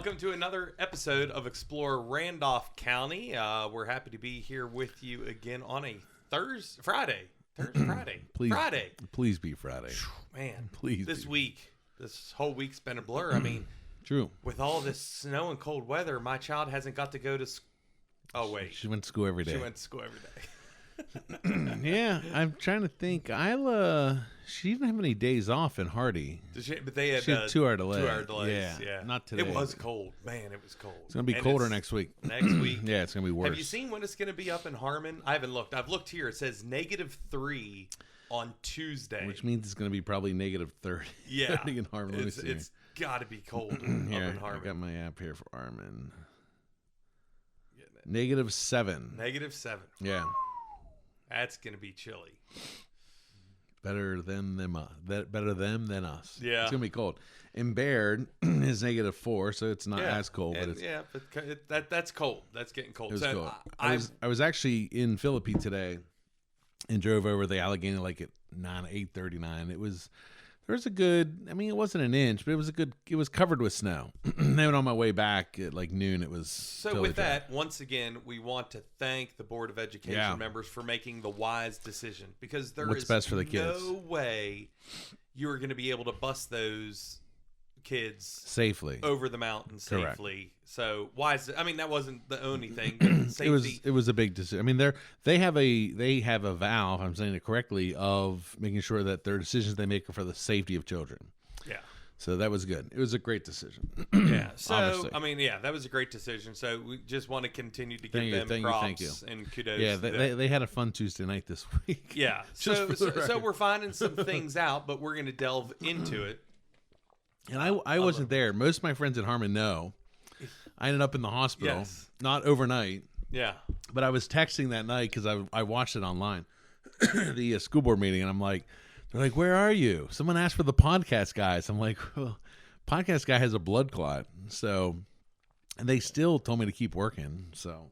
Welcome to another episode of Explore Randolph County. We're happy to be here with you again on a Friday. Please be Friday. Man, Please. This whole week's been a blur. I mean, True. with all this snow and cold weather, my child hasn't got to go to school. Oh, wait. She went to school every day. She went to school every day. Yeah, I'm trying to think. Isla, she didn't have any days off in Hardy. But they had, She had 2 hour delay. 2 hour delays. Yeah. Not today. It was cold. Man, it was cold. It's going to be colder next week. Next week. Yeah, it's going to be worse. Have you seen when it's going to be up in Harmon? I haven't looked. I've looked here. It says -3 on Tuesday. Which means it's going to be probably -30. Yeah. 30 in Harmon. Let me see. It's got to be cold up Here, in I Harmon. got my app here for Harmon. -7. -7. Yeah. That's going to be chilly. Better them than us. Yeah. It's gonna be cold. And Baird is -4, so it's not Yeah. as cold. But And, it's that's cold. That's getting cold. It was So cool. I was actually in Philippi today and drove over the Allegheny like at 8:39. There was a good, I mean, it wasn't an inch, but it was covered with snow. Then on my way back at like noon, it was totally with dry. that, once again, we want to thank the Board of Education members for making the wise decision, because there What's is best for the kids. no way you're going to be able to bus those kids safely over the mountain Correct. safely. So wise. I mean, that wasn't the only thing. But safety. It was a big decision. I mean, they have a vow, if I'm saying it correctly, of making sure that their decisions they make are for the safety of children. Yeah. So that was good. It was a great decision. Yeah. So Obviously. I mean, yeah, that was a great decision. So we just want to continue to give Thank them you, props thank you. and kudos. Yeah, to them. they had a fun Tuesday night this week. Yeah. Just So for the so record. we're finding some things out, but we're going to delve into it. And I wasn't there. Most of my friends in Harmon know. I ended up in the hospital, Yes. not overnight, Yeah. but I was texting that night because I watched it online, the school board meeting, and I'm like, they're like, where are you? Someone asked for the podcast guys. I'm like, well, podcast guy has a blood clot. So, and they still told me to keep working. So,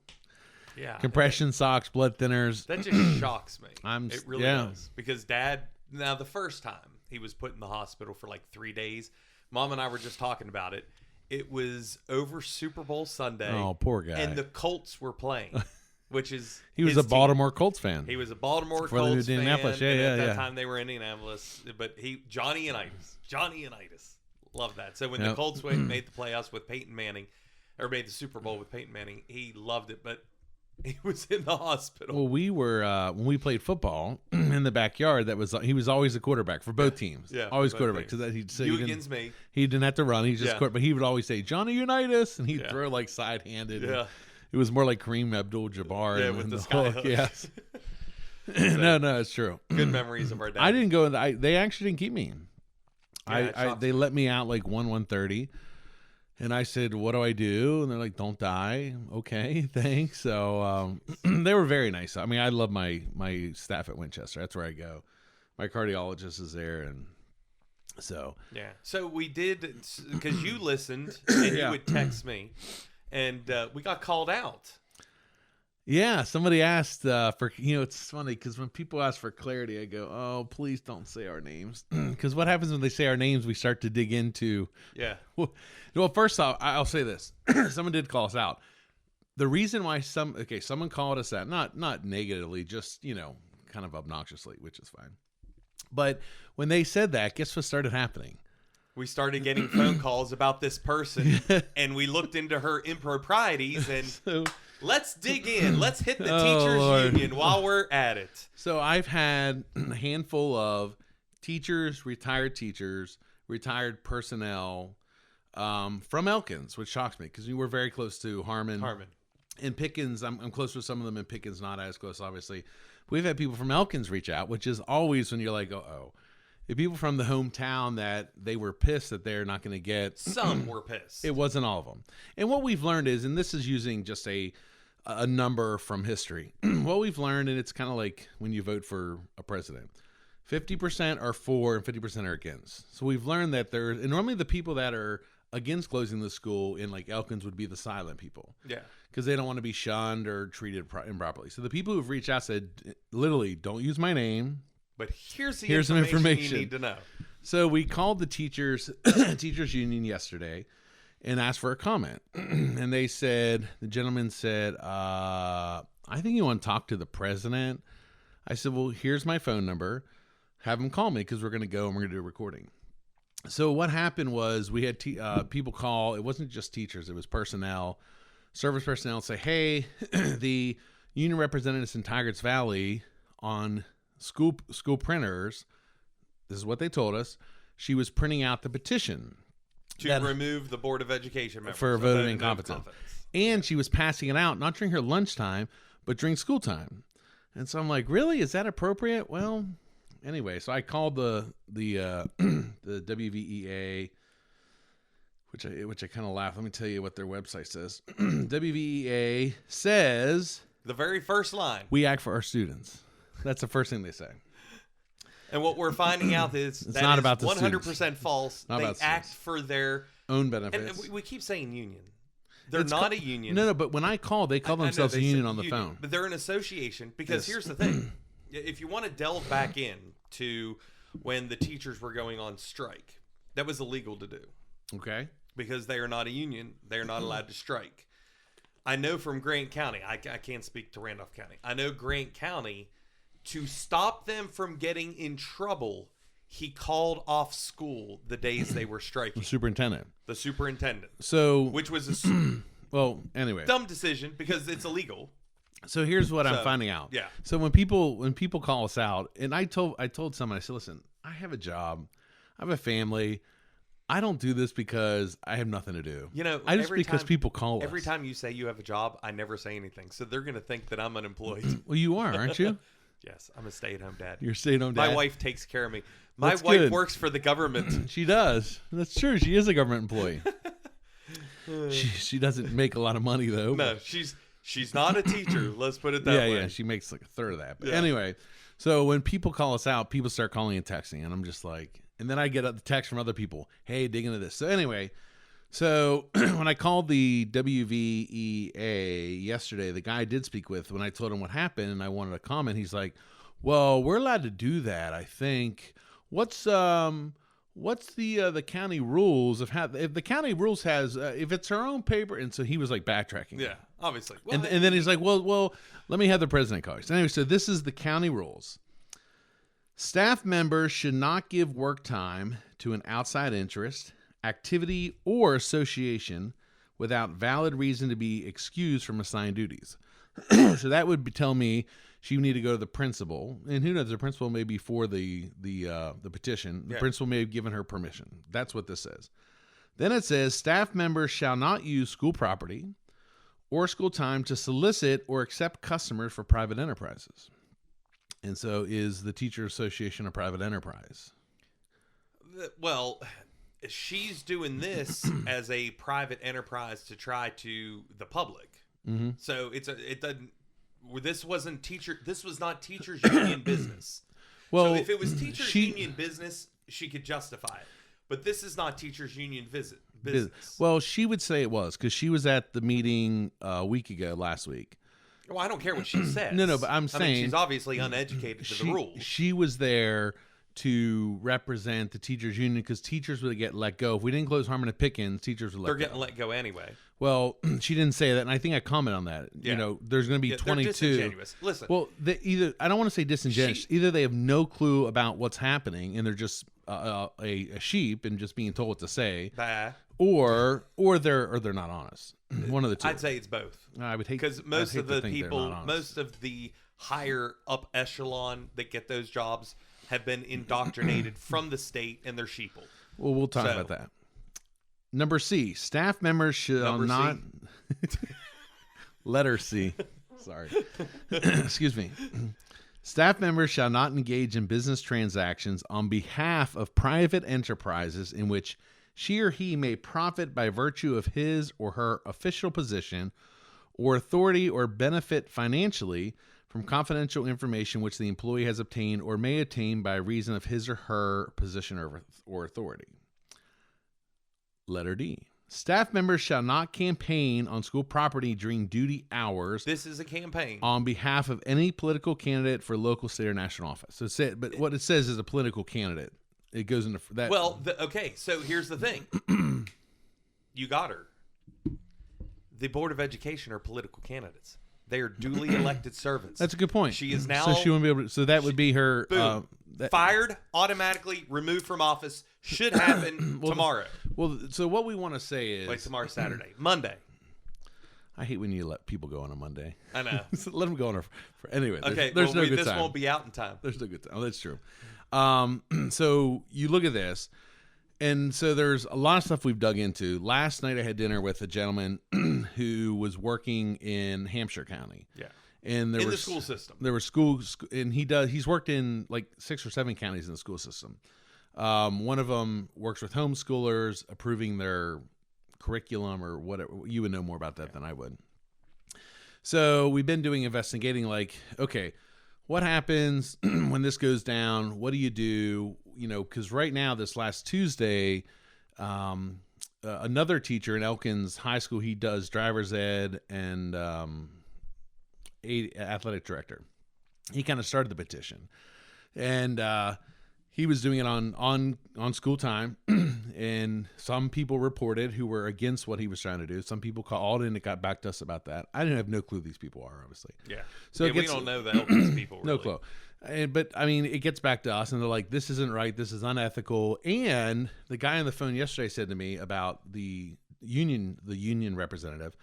Yeah. compression socks, blood thinners. That just shocks me. It really yeah. does. Because Dad, now the first time he was put in the hospital for like 3 days, Mom and I were just talking about it. It was over Super Bowl Sunday. Oh, poor guy. And the Colts were playing, which is He was his a Baltimore Colts fan. He was a Baltimore Before they were Colts fan. Indianapolis. Yeah, and at yeah, that yeah. time they were Indianapolis. But Johnny Unitas. Love that. So when the Yep. Colts made the playoffs with Peyton Manning, or made the Super Bowl with Peyton Manning, he loved it. But he was in the hospital. Well, we were when we played football in the backyard. He was always the quarterback for both teams. Yeah, always both quarterback teams. because he'd say You against me. He didn't have to run. He just Yeah. but he would always say Johnny Unitas, and he'd Yeah. throw like side handed. Yeah. It was more like Kareem Abdul-Jabbar. Yeah, and with the whole- sky hook. Yes. No, it's true. Good memories of our dad. I didn't go. They actually didn't keep me. it shocks They let me out like 1:30. And I said, what do I do? And they're like, don't die. Okay, thanks. So they were very nice. I mean, I love my staff at Winchester. That's where I go. My cardiologist is there. And so. Yeah. So we did, because you listened and Yeah. you would text me, and we got called out. Yeah, somebody asked for, it's funny because when people ask for clarity, I go, oh, please don't say our names. Because what happens when they say our names, we start to dig into. Yeah. Well, first off, I'll say this. Someone did call us out. The reason why someone called us out, not negatively, just, kind of obnoxiously, which is fine. But when they said that, guess what started happening? We started getting phone calls about this person, and we looked into her improprieties, and So, let's dig in. Let's hit the Oh, teachers Lord. union while we're at it. so I've had a handful of teachers, retired personnel from Elkins, which shocks me because we were very close to Harmon. And Pickens, I'm close with some of them, and Pickens not as close, obviously. We've had people from Elkins reach out, which is always when you're like, uh-oh. The people from the hometown that they were pissed that they're not going to get. Some were pissed. It wasn't all of them. And what we've learned is, and this is using just a number from history, what we've learned, and it's kind of like when you vote for a president, 50% are for and 50% are against. So we've learned that and normally the people that are against closing the school in like Elkins would be the silent people. Yeah. Because they don't want to be shunned or treated improperly. So the people who've reached out said, literally, don't use my name. But here's some information information. you need to know. So we called the teachers union yesterday, and asked for a comment. And they said, the gentleman said, I think you want to talk to the president. I said, well, here's my phone number. Have him call me because we're going to go and we're going to do a recording. So what happened was we had people call. It wasn't just teachers. It was personnel, service personnel say, hey, the union representatives in Tigris Valley on school printers, this is what they told us. She was printing out the petition to remove the Board of Education members for voting incompetence. And she was passing it out, not during her lunchtime, but during school time. And so I'm like, really? Is that appropriate? Well, anyway, so I called the WVEA, which I kind of laugh. Let me tell you what their website says. WVEA says the very first line. We act for our students. That's the first thing they say. And what we're finding out is it's that not is about the 100% students. false. Not they about act students. for their own benefits. And we keep saying union. They're not a union. No, but when I call, they call themselves a union on the phone. But they're an association because here's the thing. If you want to delve back in to when the teachers were going on strike, that was illegal to do. Okay. Because they are not a union. They are not allowed to strike. I know from Grant County, I can't speak to Randolph County. I know Grant County, to stop them from getting in trouble, he called off school the days they were striking. The superintendent. So, which was a well, anyway, dumb decision because it's illegal. So here's what I'm finding out. Yeah. So when people call us out, and I told someone, I said, listen, I have a job, I have a family. I don't do this because I have nothing to do. You know, I just because people call us. Every time you say you have a job, I never say anything. So they're going to think that I'm unemployed. Well, you are, aren't you? Yes, I'm a stay-at-home dad. You're a stay-at-home dad. My wife takes care of me. My wife works for the government. She does. That's true. She is a government employee. She doesn't make a lot of money though. No, she's not a teacher. Let's put it that way. Yeah, she makes like a third of that. But anyway, so when people call us out, people start calling and texting, and I'm just like, and then I get the text from other people, hey, dig into this. So anyway, so when I called the WVEA yesterday, the guy I did speak with, when I told him what happened and I wanted a comment, he's like, well, we're allowed to do that, I think. What's the county rules of how, if the county rules has if it's her own paper, and so he was like backtracking. Yeah, obviously. Well, and then he's like, well, let me have the president call you. So anyway, so this is the county rules. Staff members should not give work time to an outside interest, activity, or association without valid reason to be excused from assigned duties. So that would tell me she would need to go to the principal, and who knows, the principal may be for the petition. The principal may have given her permission. That's what this says. Then it says staff members shall not use school property or school time to solicit or accept customers for private enterprises. And so is the teacher association a private enterprise? Well, she's doing this as a private enterprise to try to the public. Mm-hmm. So it doesn't. This was not teachers union business. Well, so if it was teachers union business, she could justify it. But this is not teachers union business. Well, she would say it was because she was at the meeting a week ago, last week. Well, I don't care what she says. No, but I'm saying she's obviously uneducated to the rules. She was there to represent the teachers union because teachers would get let go. If we didn't close Harmon and Pickens, teachers would let go. They're getting let go anyway. Well, she didn't say that, and I think I commented on that. Yeah. You know, there's going to be 22. They're disingenuous. Listen. Well, I don't want to say disingenuous. Either they have no clue about what's happening and they're just a sheep and just being told what to say, or they're not honest. One of the two. I'd say it's both. I would hate because most of the people, most of the higher up echelon that get those jobs have been indoctrinated from the state, and they're sheeple. Well, we'll talk about that. Number C, staff members shall not. Letter C. Sorry. Excuse me. Staff members shall not engage in business transactions on behalf of private enterprises in which she or he may profit by virtue of his or her official position or authority or benefit financially from confidential information which the employee has obtained or may attain by reason of his or her position or authority. Letter D. Staff members shall not campaign on school property during duty hours. This is a campaign. On behalf of any political candidate for local, state, or national office. So but what it says is a political candidate. It goes into that. Well, okay, so here's the thing. you got her. The Board of Education are political candidates. They are duly elected servants. That's a good point. She is now. So she wouldn't be able to. So that would be her. Boom. Fired, automatically removed from office. Should happen tomorrow. Well, so what we want to say is. Wait, tomorrow's Saturday. Monday. I hate when you let people go on a Monday. I know. Let them go on anyway. Okay, there's no good this time. won't be out in time. There's no good time. Oh, that's true. So you look at this, and so there's a lot of stuff we've dug into. Last night I had dinner with a gentleman who was working in Hampshire County. Yeah. And there in were the school system. There were schools, and he's worked in like 6 or 7 counties in the school system. One of them works with homeschoolers, approving their curriculum or whatever. You would know more about that than I would. So we've been doing investigating, like, okay, what happens when this goes down? What do you do? You know, because right now, this last Tuesday, another teacher in Elkins High School, he does driver's ed and athletic director. He kind of started the petition, and he was doing it on school time, and some people reported who were against what he was trying to do. Some people called in and got back to us about that. I didn't have no clue who these people are, obviously. Yeah. So we don't know the Elkins people. Really. No clue. But I mean, it gets back to us, and they're like, "This isn't right. This is unethical." And the guy on the phone yesterday said to me about the union representative,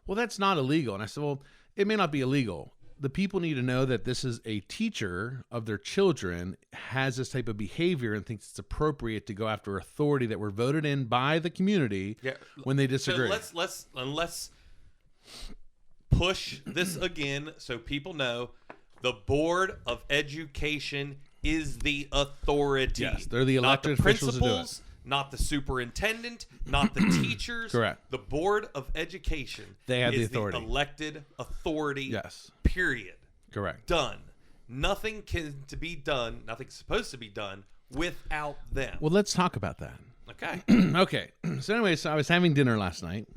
"Well, that's not illegal." And I said, "Well, it may not be illegal. The people need to know that this is a teacher of their children has this type of behavior and thinks it's appropriate to go after authority that were voted in by the community when they disagree." So let's push this again so people know the Board of Education is the authority. Yes, they're the elected officials to do it. Not the superintendent, not the teachers. Correct. The Board of Education. They have the is authority. The elected authority. Yes. Period. Correct. Done. Nothing can to be done. Nothing's supposed to be done without them. Well, let's talk about that. Okay. Okay. So anyway, I was having dinner last night,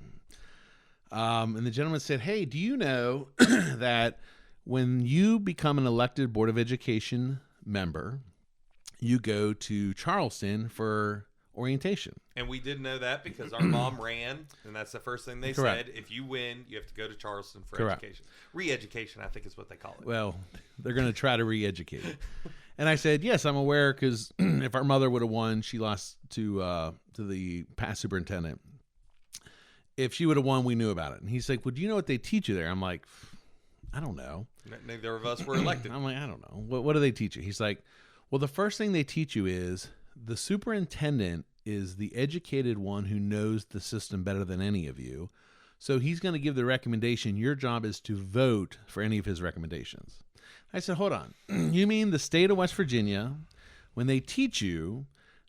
and the gentleman said, "Hey, do you know that when you become an elected Board of Education member, you go to Charleston for orientation?" And we did know that because our mom ran, and that's the first thing they Correct. said. If you win, you have to go to Charleston for Correct. education. Re-education, I think is what they call it. Well, they're going to try to re-educate. And I said, yes, I'm aware, because if our mother would have won, she lost to the past superintendent. If she would have won, we knew about it. And he's like, well, do you know what they teach you there? I'm like, I don't know. Neither of us were elected. I'm like, I don't know. What do they teach you? He's like, well, the first thing they teach you is the superintendent is the educated one who knows the system better than any of you. So he's going to give the recommendation. Your job is to vote for any of his recommendations. I said, hold on. You mean the state of West Virginia, when they teach you,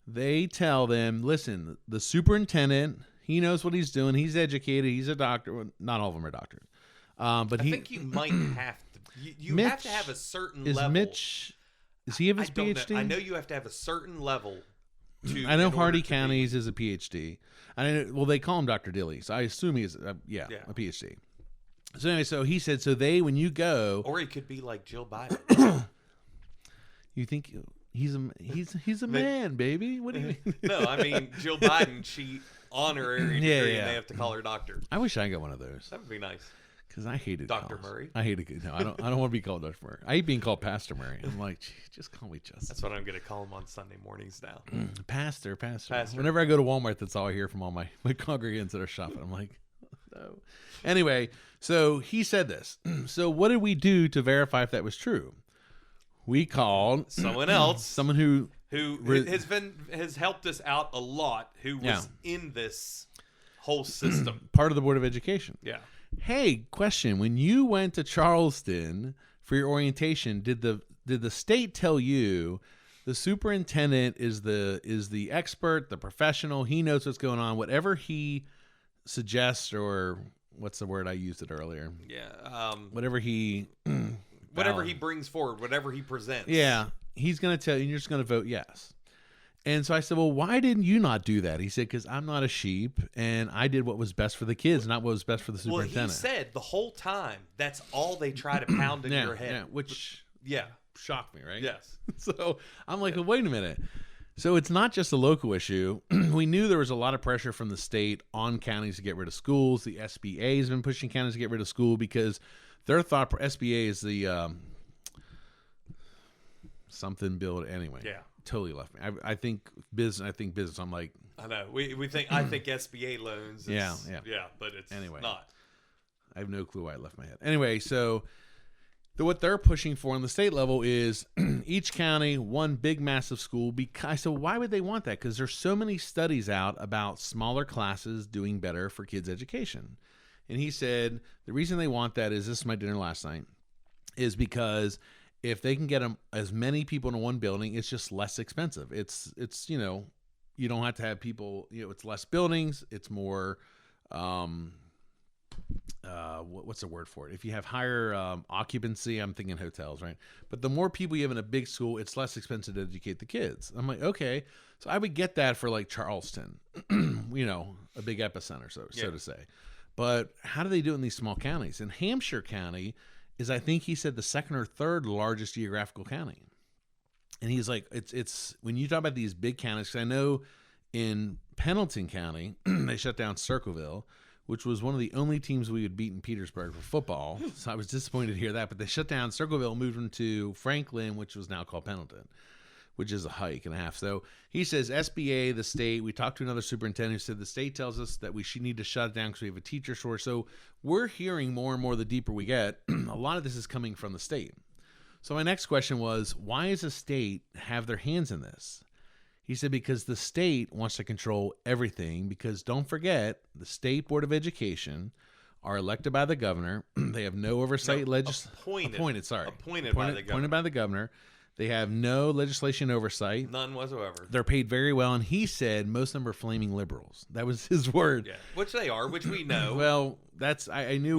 they tell them, listen, the superintendent, he knows what he's doing. He's educated. He's a doctor. Well, not all of them are doctors. But I think you might have to. You have to have a certain level. Does he have his PhD? I know you have to have a certain level. I know Hardy County's is a PhD. Well, they call him Dr. Dilly, so I assume he's a PhD. So anyway, so he said, so when you go, or he could be like Jill Biden. You think he's a man, baby? What do you mean? No, I mean Jill Biden. She honorary degree, and they have to call her doctor. I wish I got one of those. That would be nice. Because I hated Dr. Murray. I hated it. No, I don't want to be called Dr. Murray. I hate being called Pastor Murray. I'm like, just call me Justin. That's what I'm going to call him on Sunday mornings now. Pastor. Whenever I go to Walmart, that's all I hear from all my congregants that are shopping. I'm like, no. Anyway, so he said this. So what did we do to verify if that was true? We called someone else, someone who has helped us out a lot, who was in this whole system, part of the Board of Education. Yeah. Hey, question: when you went to Charleston for your orientation, did the state tell you the superintendent is the expert, the professional? He knows what's going on. Whatever he suggests, or what's the word I used it earlier? Yeah. Whatever he brings forward, whatever he presents. Yeah, he's going to tell you, and you're just going to vote yes. And so I said, well, why didn't you not do that? He said, because I'm not a sheep, and I did what was best for the kids, not what was best for the superintendent. Well, he said the whole time, that's all they try to pound in your head. Yeah, which shocked me, right? Yes. So I'm like, well, wait a minute. So it's not just a local issue. We knew there was a lot of pressure from the state on counties to get rid of schools. The SBA has been pushing counties to get rid of school because their thought, SBA is the something bill anyway. Yeah. Totally left me. I think business. I'm like, I know. I think SBA loans. Yeah, but it's anyway. Not. I have no clue why it left my head. Anyway, so what they're pushing for on the state level is each county, one big massive school. So why would they want that? Because there's so many studies out about smaller classes doing better for kids' education. And he said the reason they want that is, this is my dinner last night, is because if they can get as many people in one building, it's just less expensive. It's you don't have to have people, it's less buildings. It's more, what's the word for it? If you have higher occupancy, I'm thinking hotels, right? But the more people you have in a big school, it's less expensive to educate the kids. I'm like, okay. So I would get that for like Charleston, a big epicenter, so to say. But how do they do it in these small counties? In Hampshire County is, I think he said, the second or third largest geographical county. And he's like, it's when you talk about these big counties, because I know in Pendleton County, they shut down Circleville, which was one of the only teams we would beat in Petersburg for football. So I was disappointed to hear that. But they shut down Circleville, moved them to Franklin, which was now called Pendleton, which is a hike and a half. So he says SBA, the state, we talked to another superintendent who said the state tells us that we should need to shut it down because we have a teacher shortage. So we're hearing more and more the deeper we get. A lot of this is coming from the state. So my next question was, why does the state have their hands in this? He said because the state wants to control everything, because don't forget, the State Board of Education are elected by the governor. They have no oversight. Appointed by the governor. They have no legislation oversight. None whatsoever. They're paid very well. And he said most of them are flaming liberals. That was his word. Yeah, which they are, which we know. Well, I knew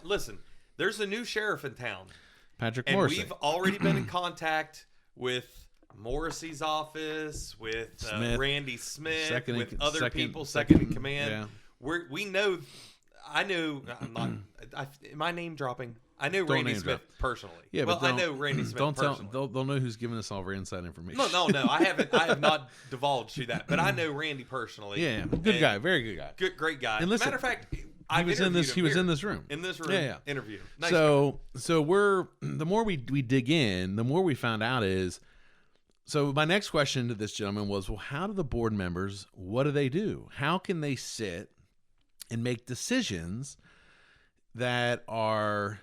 listen, there's a new sheriff in town. Patrick Morrissey. And we've already been in contact with Morrissey's office, with Randy Smith, with other people, second in command. Yeah. We know. I know. I'm not. Am I name dropping? I know Randy Smith personally. Yeah, well, I know Randy Smith personally. They'll know who's giving us all our inside information. No. I haven't. I have not divulged to that, but I know Randy personally. Yeah, good guy, very good guy, great guy. And listen, matter of fact, he was in this room. Yeah. Interview. Nice so we're the more we dig in, the more we found out is. So my next question to this gentleman was, well, how do the board members, what do they do? How can they sit and make decisions that are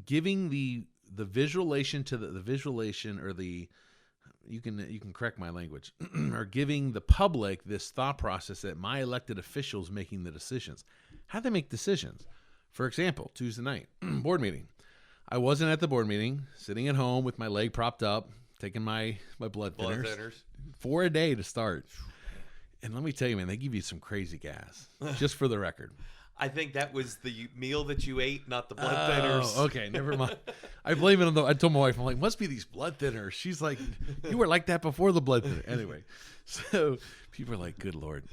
giving the visualization to the visualization, or you can correct my language, or giving the public this thought process that my elected officials making the decisions? How do they make decisions? For example, Tuesday night, board meeting. I wasn't at the board meeting, sitting at home with my leg propped up, taking my blood thinners for a day to start. And let me tell you, man, they give you some crazy gas, just for the record. I think that was the meal that you ate, not the blood thinners. Okay, never mind. I blame it on I told my wife, I'm like, must be these blood thinners. She's like, you were like that before the blood thinner. Anyway, so people are like, good Lord.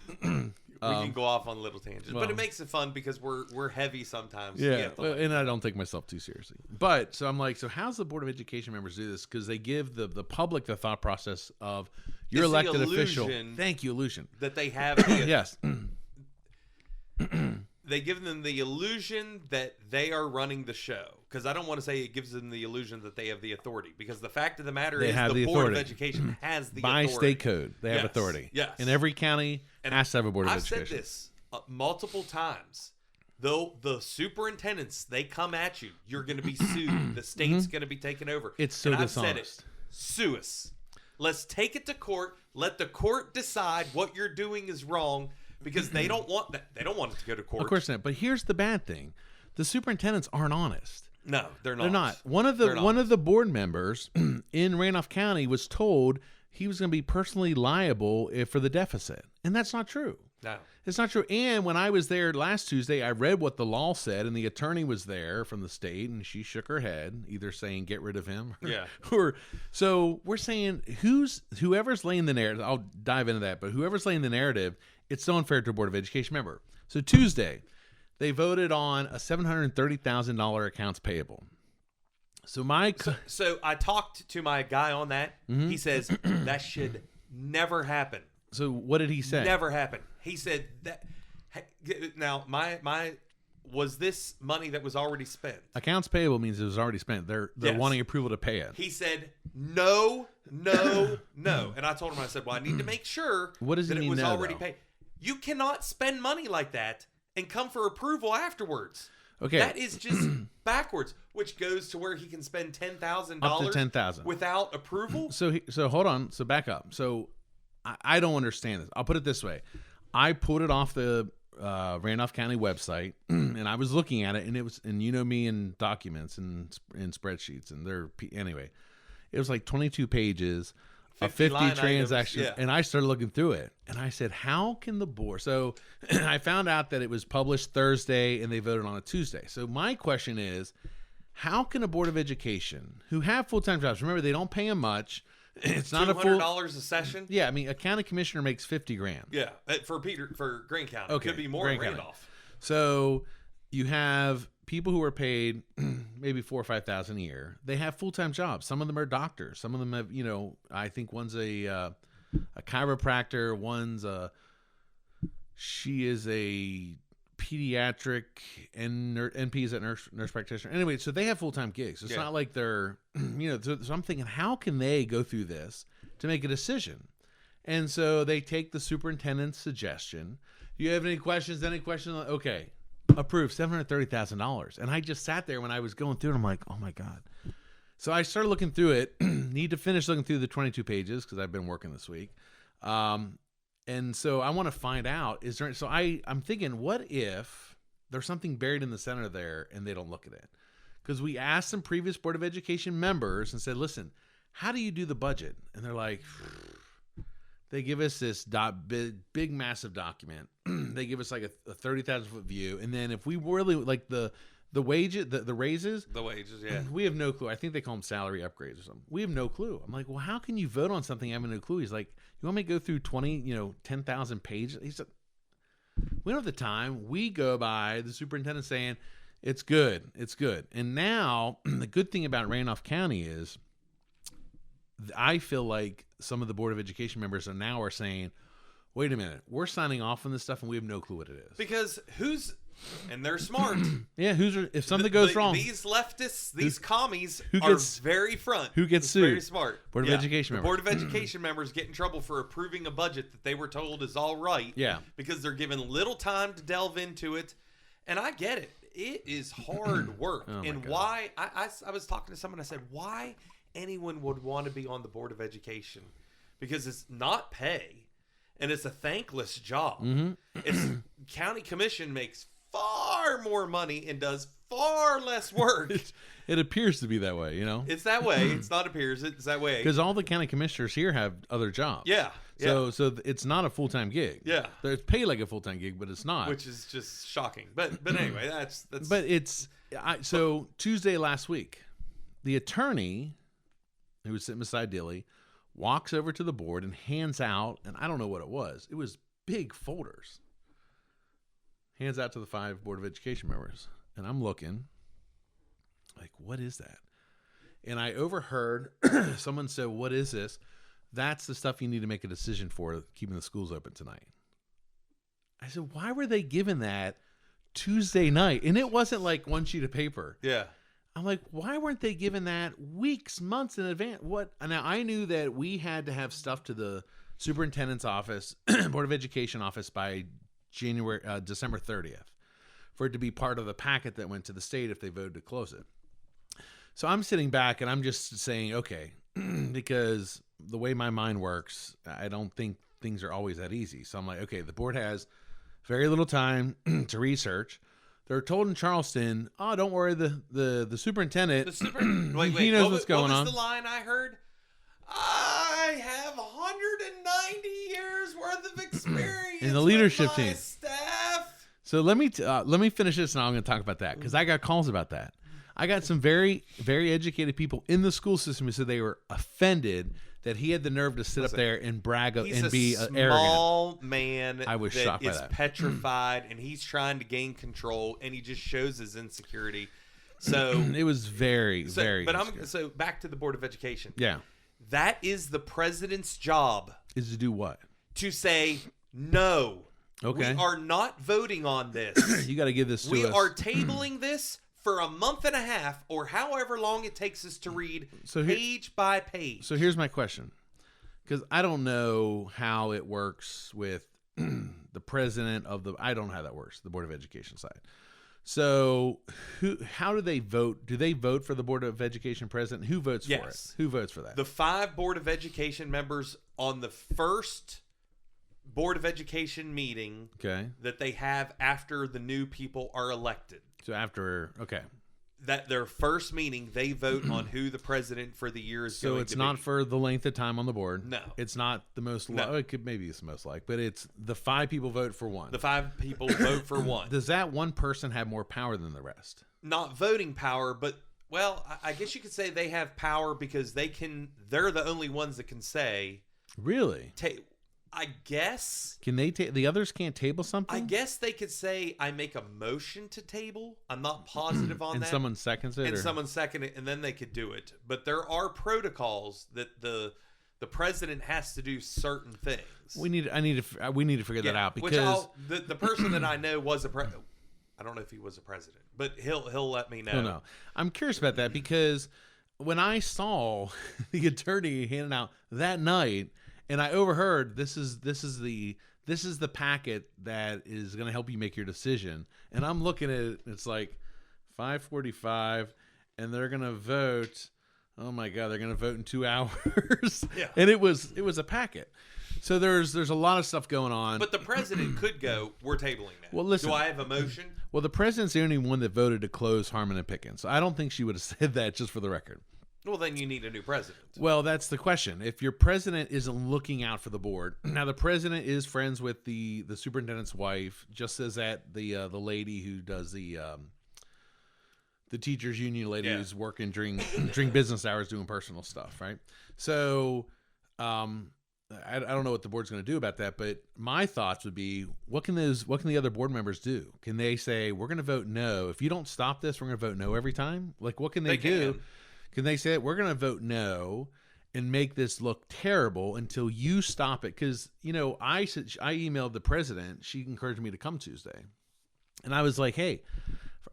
We can go off on little tangents, but it makes it fun because we're heavy sometimes. Yeah, and I don't take myself too seriously. But so I'm like, so how's the Board of Education members do this? Because they give the public the thought process of your elected official. Thank you, illusion that they have. Yes. They give them the illusion that they are running the show. Because I don't want to say it gives them the illusion that they have the authority. Because the fact of the matter is the Board of Education has the authority. By state code, they have authority. Yes. And every county has to have a Board of Education. I've said this multiple times. Though the superintendents, they come at you. You're going to be sued. The state's going to be taken over. It's so dishonest. I've said it. Sue us. Let's take it to court. Let the court decide what you're doing is wrong. Because they don't want that. They don't want it to go to court. Of course not. But here's the bad thing: the superintendents aren't honest. No, they're not. They're not. One of the board members in Randolph County was told he was going to be personally liable for the deficit, and that's not true. No, it's not true. And when I was there last Tuesday, I read what the law said, and the attorney was there from the state, and she shook her head, either saying get rid of him, or so we're saying whoever's laying the narrative. I'll dive into that, but whoever's laying the narrative. It's so unfair to a Board of Education member. So Tuesday, they voted on a $730,000 accounts payable. So I talked to my guy on that. Mm-hmm. He says that should never happen. So what did he say? Never happen. He said that. Now my was this money that was already spent? Accounts payable means it was already spent. They're Yes. wanting approval to pay it. He said no, and I told him, I said, well, I need to make sure What does he that it mean was no, already though? paid. You cannot spend money like that and come for approval afterwards. Okay. That is just backwards, which goes to where he can spend $10,000 Up to $10,000 without approval. So hold on. So back up. So I don't understand this. I'll put it this way. I pulled it off the Randolph County website, and I was looking at it, and it was, and you know me in documents and in spreadsheets, and anyway, it was like 22 pages, 50 transactions, yeah. and I started looking through it, and I said, how can the board? So I found out that it was published Thursday, and they voted on a Tuesday. So my question is, how can a board of education who have full-time jobs, remember they don't pay them much, it's not a full $200 a session. Yeah, I mean, a county commissioner makes $50,000. Yeah, for Greene County. Okay, It could be more Greene in County. Randolph. So you have people who are paid maybe $4,000 or $5,000 a year. They have full-time jobs. Some of them are doctors. Some of them have, I think one's a chiropractor. She is a pediatric and NP is a nurse practitioner. Anyway, so they have full-time gigs. It's not like they're, so I'm thinking, how can they go through this to make a decision? And so they take the superintendent's suggestion. Do you have any questions? Okay. Approved, $730,000. And I just sat there when I was going through it. I'm like, oh my God. So I started looking through it. Need to finish looking through the 22 pages because I've been working this week. And so I want to find out, I'm thinking, what if there's something buried in the center there and they don't look at it? Because we asked some previous Board of Education members and said, listen, how do you do the budget? And they're like, they give us this big, massive document. They give us like a 30,000 foot view. And then if we really like the wages, the raises, yeah. we have no clue. I think they call them salary upgrades or something. We have no clue. I'm like, well, how can you vote on something having no clue? He's like, you want me to go through 10,000 pages? He said, we don't have the time. We go by the superintendent saying, it's good. It's good. And now the good thing about Randolph County is I feel like some of the Board of Education members are saying, wait a minute, we're signing off on this stuff and we have no clue what it is. Because and they're smart. Yeah, if something goes wrong. These leftists, these commies are very front. Who gets sued? Very smart. Board of Education members. Board of Education members get in trouble for approving a budget that they were told is all right. Yeah. Because they're given little time to delve into it. And I get it. It is hard work. And God. why, I was talking to someone, I said, why anyone would want to be on the Board of Education? Because it's not pay. And it's a thankless job. Mm-hmm. It's county commission makes far more money and does far less work. It appears to be that way, It's that way. It's not appears. It's that way. Because all the county commissioners here have other jobs. Yeah. So it's not a full-time gig. Yeah. It's paid like a full-time gig, but it's not. Which is just shocking. But anyway, that's. But so Tuesday last week, the attorney who was sitting beside Dilly walks over to the board and hands out, and I don't know what it was. It was big folders. Hands out to the 5 Board of Education members. And I'm looking like, what is that? And I overheard someone say, what is this? That's the stuff you need to make a decision for keeping the schools open tonight. I said, why were they given that Tuesday night? And it wasn't like one sheet of paper. Yeah. I'm like, why weren't they given that weeks, months in advance? What? Now, I knew that we had to have stuff to the superintendent's office, Board of Education office by December 30th for it to be part of the packet that went to the state if they voted to close it. So I'm sitting back and I'm just saying, okay, because the way my mind works, I don't think things are always that easy. So I'm like, okay, the board has very little time to research. They're told in Charleston, oh, don't worry, the superintendent, wait, he knows what's going on. What was the line I heard? I have 190 years worth of experience in the leadership with my team. Staff. So let me finish this, and I'm going to talk about that because I got calls about that. I got some very, very educated people in the school system who said they were offended that he had the nerve to sit up there and brag and be arrogant. He's a small man. I was shocked by that. Petrified, and he's trying to gain control, and he just shows his insecurity. So it was very. But so back to the Board of Education. Yeah. That is the president's job. Is to do what? To say, no. Okay. We are not voting on this. You got to give this to us. We are tabling this for a month and a half or however long it takes us to read page by page. So here's my question. Because I don't know how it works with the president of the... I don't know how that works, the Board of Education side. So how do they vote? Do they vote for the Board of Education president? Who votes for it? Who votes for that? The 5 Board of Education members on the first Board of Education meeting that they have after the new people are elected. So after, that their first meeting, they vote on who the president for the year is going to be. So it's not for the length of time on the board. No. It's not the most it could maybe it's the most but it's the 5 people vote for one. The 5 people vote for one. Does that one person have more power than the rest? Not voting power, but well, I guess you could say they have power because they're the only ones that can say. Really? I guess. Can they the others can't table something? I guess they could say, I make a motion to table. I'm not positive on and that. And someone seconds it? And someone second it, and then they could do it. But there are protocols that the president has to do certain things. We need to figure that out because... the person that I know was I don't know if he was a president, but he'll let me know. No. I'm curious about that because when I saw the attorney handing out that night... And I overheard this is the packet that is going to help you make your decision. And I'm looking at it. It's like 5:45, and they're going to vote. Oh my God, they're going to vote in 2 hours. Yeah. And it was a packet. So there's a lot of stuff going on. But the president could go, we're tabling that. Well, listen. Do I have a motion? Well, the president's the only one that voted to close Harmon and Pickens. So I don't think she would have said that, just for the record. Well, then you need a new president. Well, that's the question. If your president isn't looking out for the board, now the president is friends with the superintendent's wife, just as that the lady who does the teachers union lady who's working during business hours doing personal stuff, right? So, I don't know what the board's going to do about that, but my thoughts would be, what can the other board members do? Can they say, we're going to vote no? If you don't stop this, we're going to vote no every time? Like, what can they do? Can they say, we're going to vote no and make this look terrible until you stop it? Because, I emailed the president. She encouraged me to come Tuesday. And I was like, hey,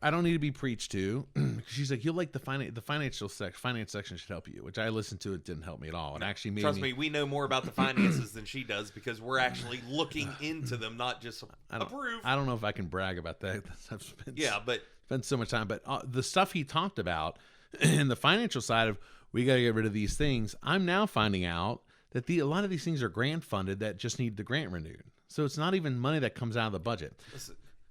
I don't need to be preached to. She's like, you'll like the finance section should help you, which I listened to. It didn't help me at all. It actually made Trust me, we know more about the finances than she does because we're actually looking into them, not just approve. I don't know if I can brag about that. I've spent so much time. But the stuff he talked about in the financial side of, we got to get rid of these things. I'm now finding out that a lot of these things are grant funded that just need the grant renewed. So it's not even money that comes out of the budget.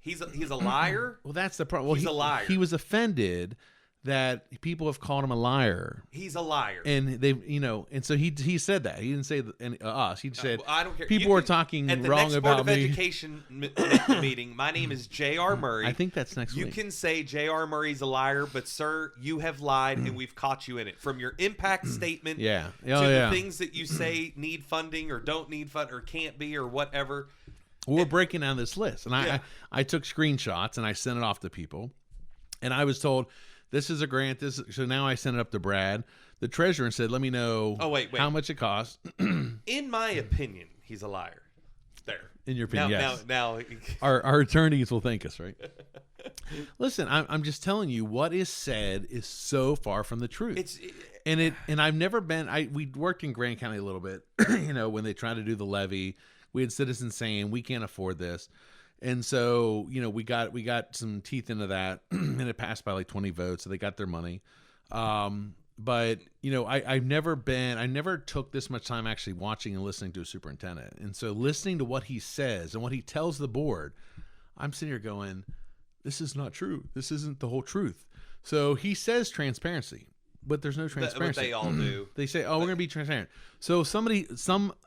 He's a liar. Well, that's the problem. Well, he's a liar. He was offended that people have called him a liar. He's a liar. And and so he said that. He didn't say us. He said, I don't care. People are talking wrong about me. At the next Board of Education meeting, my name is J.R. Murray. I think that's next week. You can say J.R. Murray's a liar, but sir, you have lied and we've caught you in it. From your impact statement to the things that you say need funding or don't need fund or can't be or whatever. We're breaking down this list. And I took screenshots and I sent it off to people. And I was told, this is a grant. So now I sent it up to Brad, the treasurer, and said, let me know how much it costs. In my opinion, he's a liar. There. In your opinion, yes. Now our attorneys will thank us, right? Listen, I'm just telling you, what is said is so far from the truth. And I've never been. We worked in Grant County a little bit. When they tried to do the levy, we had citizens saying we can't afford this. And so, we got some teeth into that, and it passed by like 20 votes, so they got their money. But I never took this much time actually watching and listening to a superintendent. And so listening to what he says and what he tells the board, I'm sitting here going, this is not true. This isn't the whole truth. So he says transparency, but there's no transparency. But they all do. They say, we're going to be transparent. So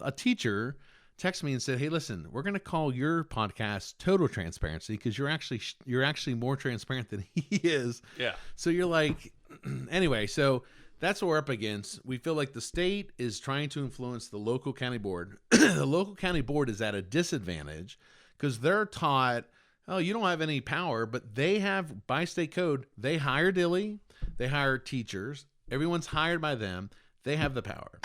a teacher texted me and said, hey, listen, we're going to call your podcast Total Transparency because you're actually more transparent than he is. Yeah. So you're like, anyway, so that's what we're up against. We feel like the state is trying to influence the local county board. The local county board is at a disadvantage because they're taught, oh, you don't have any power, but they have, by state code, they hire Dilly, they hire teachers, everyone's hired by them, they have the power.